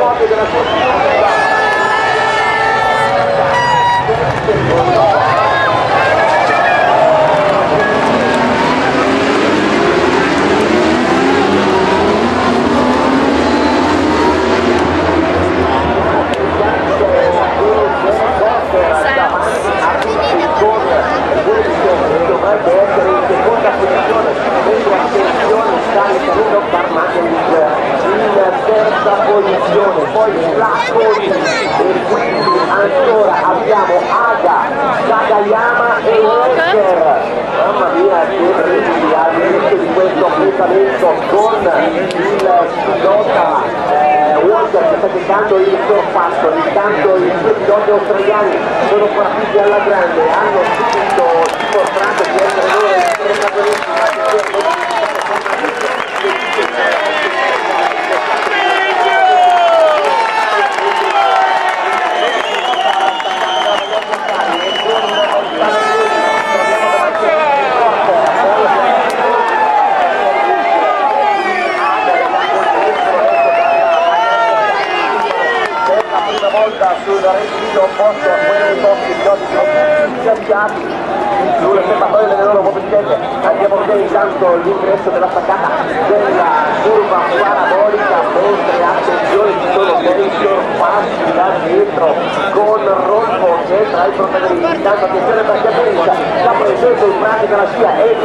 episodio della sua posizione, poi Flaconi e quindi ancora abbiamo Aga, Sagayama e Walker. Mamma mia, che brividi all'inizio di questo appuntamento con il pilota Walker che sta tentando il sorpasso, intanto i due piloti australiani sono partiti alla grande, hanno subito dimostrato di essere loro i protagonisti. Sul reddito opposto a quello dei nostri piloti sono tutti avviati sul serbatoio delle loro motociclette. Andiamo a vedere intanto l'ingresso della staccata della curva parabolica, mentre attenzione ci sono dei sorpassi da dietro con Rolfo che è tra i protagonisti. Intanto attenzione perché Benza sta prendendo in pratica la scia e